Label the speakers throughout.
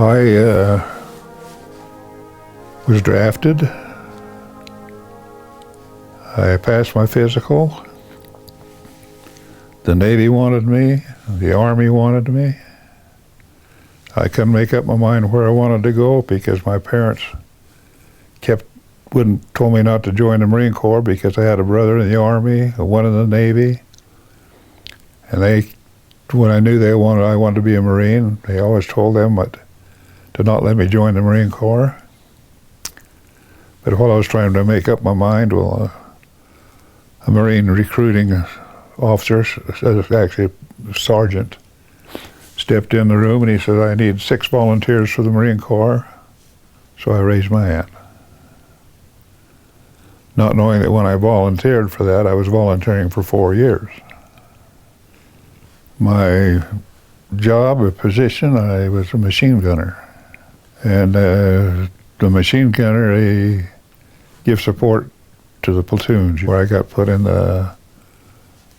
Speaker 1: I was drafted. I passed my physical. The Navy wanted me. The Army wanted me. I couldn't make up my mind where I wanted to go because my parents told me not to join the Marine Corps because I had a brother in the Army, one in the Navy. And when I knew I wanted to be a Marine, they always told them to not let me join the Marine Corps. But while I was trying to make up my mind, a Marine recruiting officer, actually a sergeant, stepped in the room and he said, "I need 6 volunteers for the Marine Corps." So I raised my hand. Not knowing that when I volunteered for that, I was volunteering for 4 years. My job or position, I was a machine gunner. And the machine gunner, he gives support to the platoons, where I got put in the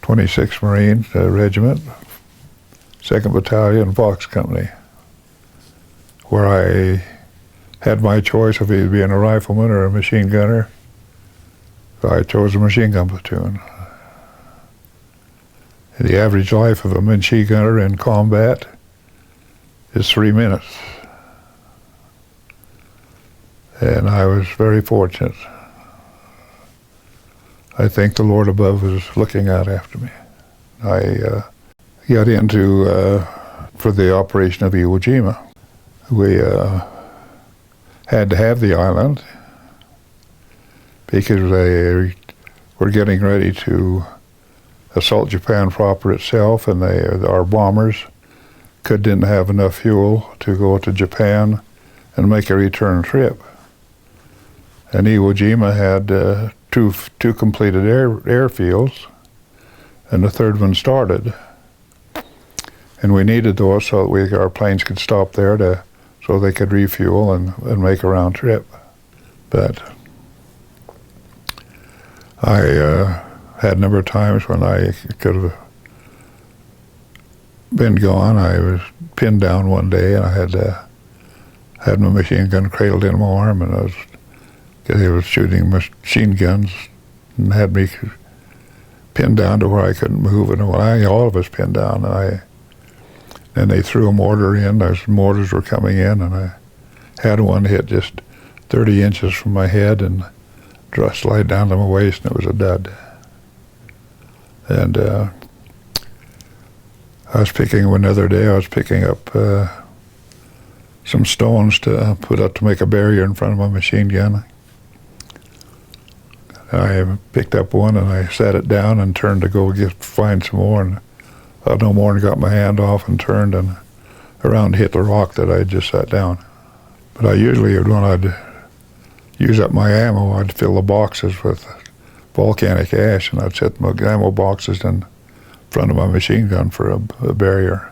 Speaker 1: 26th Marine Regiment, 2nd Battalion, Fox Company, where I had my choice of either being a rifleman or a machine gunner. So I chose a machine gun platoon. The average life of a machine gunner in combat is 3 minutes. And I was very fortunate. I think the Lord above was looking out after me. I got into, for the operation of Jima. We had to have the island because they were getting ready to assault Japan proper itself, and our bombers didn't have enough fuel to go to Japan and make a return trip. And Iwo Jima had two completed airfields, and the third one started. And we needed those so that our planes could stop there so they could refuel and make a round trip. But I had a number of times when I could have been gone. I was pinned down one day, and I had my machine gun cradled in my arm, and he was shooting machine guns and had me pinned down to where I couldn't move. And all of us pinned down, and they threw a mortar in. As mortars were coming in, and I had one hit just 30 inches from my head and slide down to my waist, and it was a dud. And another day I was picking up some stones to put up to make a barrier in front of my machine gun. I picked up one and I sat it down and turned to go find some more, and no more, and got my hand off and turned and around hit the rock that I had just sat down. But I usually, when I'd use up my ammo, I'd fill the boxes with volcanic ash, and I'd set my ammo boxes in front of my machine gun for a barrier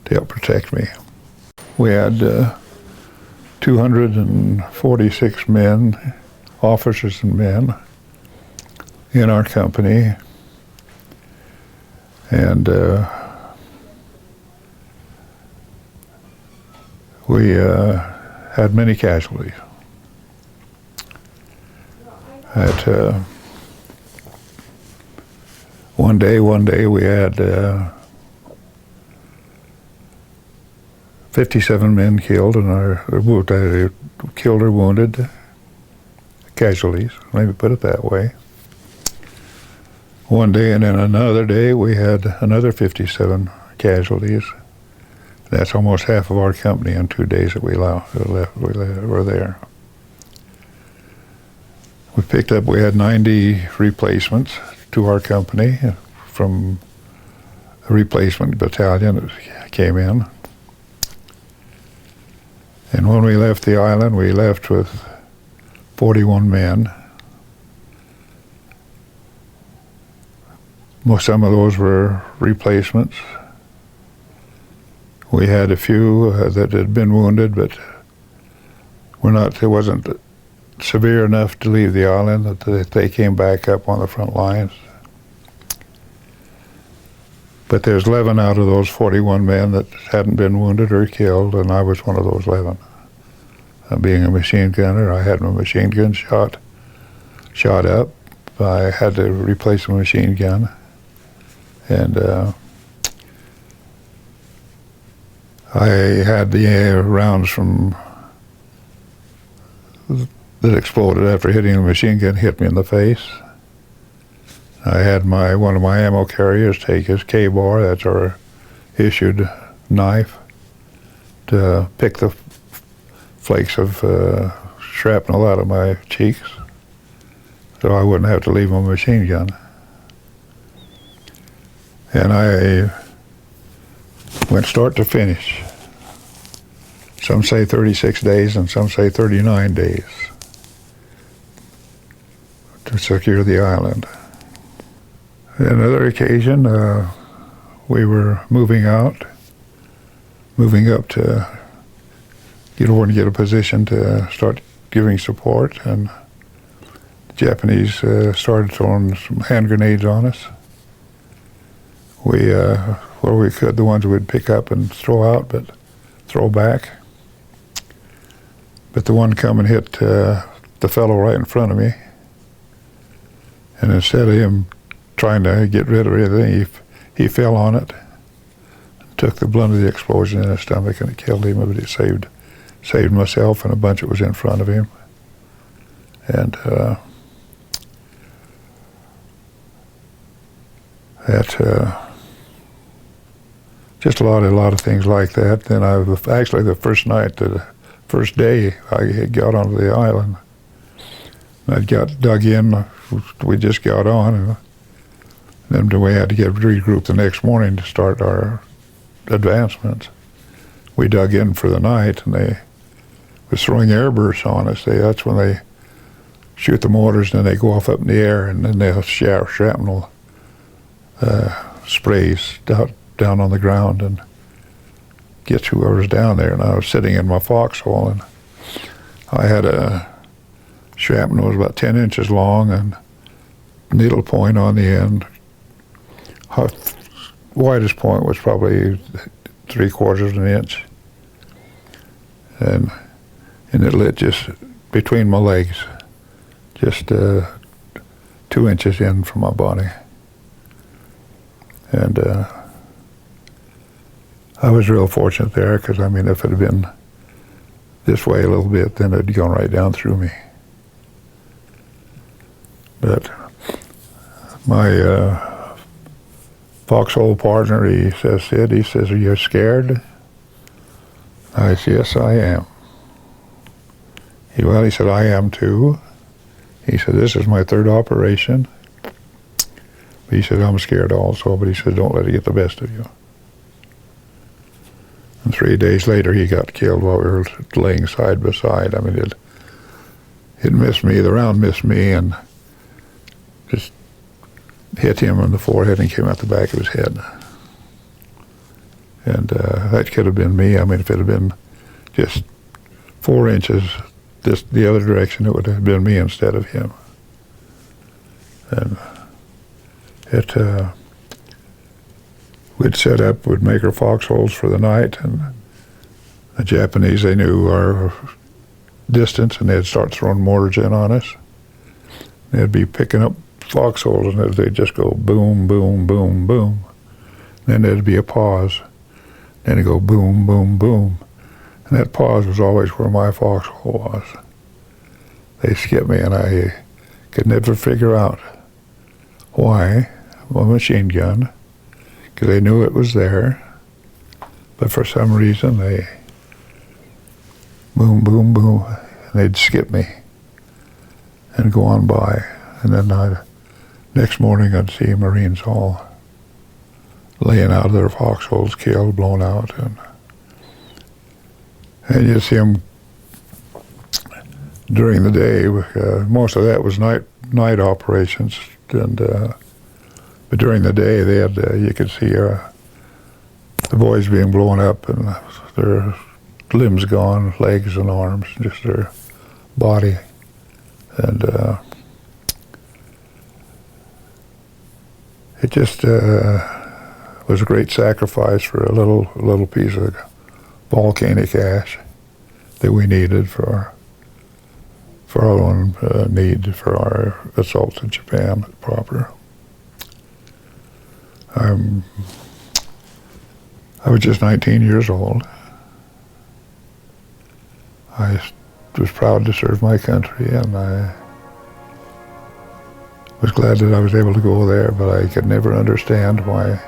Speaker 1: to help protect me. We had 246 men, officers and men, in our company, and we had many casualties. One day we had 57 men killed, and killed or wounded, casualties, maybe put it that way. One day, and then another day we had another 57 casualties. That's almost half of our company in 2 days that we were there. We had 90 replacements to our company from a replacement battalion that came in. And when we left the island, we left with 41 men. Some of those were replacements. We had a few that had been wounded, but it wasn't severe enough to leave the island, that they came back up on the front lines. But there's 11 out of those 41 men that hadn't been wounded or killed, and I was one of those 11. Being a machine gunner, I had my machine gun shot up. I had to replace the machine gun, and I had the rounds from that exploded after hitting the machine gun hit me in the face. I had one of my ammo carriers take his K-bar, that's our issued knife, to pick the flakes of shrapnel out of my cheeks so I wouldn't have to leave my machine gun. And I went start to finish. Some say 36 days and some say 39 days to secure the island. Another occasion, we were moving up to get over and get a position to start giving support, and the Japanese started throwing some hand grenades on us. We, where we could, the ones we'd pick up and throw out, but throw back. But the one come and hit the fellow right in front of me, and instead of him trying to get rid of everything, he fell on it, took the blunt of the explosion in his stomach, and it killed him, but it saved myself and a bunch that was in front of him. And just a lot of things like that. Then actually the first day I got onto the island, I got dug in. We just got on, and then we had to get regrouped the next morning to start our advancements. We dug in for the night, and they was throwing airbursts on us. That's when they shoot the mortars, and then they go off up in the air, and then they'll shrapnel sprays down on the ground and gets whoever's down there. And I was sitting in my foxhole, and I had a shrapnel was about 10 inches long and needle point on the end. Widest point was probably 3/4 of an inch, and it lit just between my legs, just 2 inches in from my body. And I was real fortunate there, because I mean, if it had been this way a little bit, then it'd gone right down through me. But my foxhole partner, he says, Sid, he says, are you scared? I said, yes, I am. He said, I am too. He said, this is my third operation. He said, I'm scared also, but he said, don't let it get the best of you. And 3 days later, he got killed while we were laying side by side. I mean, it missed me, the round missed me, and just hit him in the forehead and came out the back of his head. And that could have been me. I mean, if it had been just 4 inches the other direction, it would have been me instead of him. And we'd set up, we'd make our foxholes for the night, and the Japanese, they knew our distance, and they'd start throwing mortars in on us. They'd be picking up foxholes, and they'd just go boom, boom, boom, boom. Then there'd be a pause. Then it'd go boom, boom, boom. And that pause was always where my foxhole was. They skipped me, and I could never figure out why my machine gun, because they knew it was there, but for some reason they boom, boom, boom, and they'd skip me and go on by. And then next morning I'd see Marines all laying out of their foxholes, killed, blown out, and you'd see them during the day. Most of that was night operations, and but during the day they had you could see the boys being blown up and their limbs gone, legs and arms, just their body, and it just was a great sacrifice for a little piece of volcanic ash that we needed for our own need for our assault in Japan proper. I was just 19 years old. I was proud to serve my country, and I was glad that I was able to go there, but I could never understand why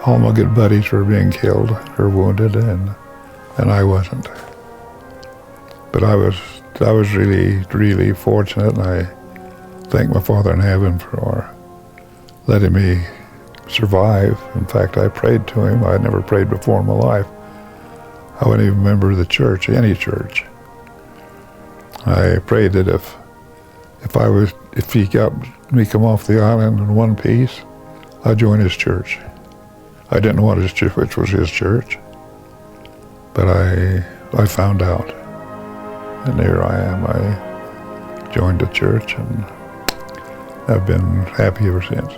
Speaker 1: all my good buddies were being killed or wounded, and I wasn't. But I was really, really fortunate, and I thank my Father in heaven for letting me survive. In fact, I prayed to him. I had never prayed before in my life. I wasn't even a member of the church, any church. I prayed that if he got me come off the island in one piece, I'd join his church. I didn't know which was his church, but I found out, and here I am. I joined the church, and I've been happy ever since.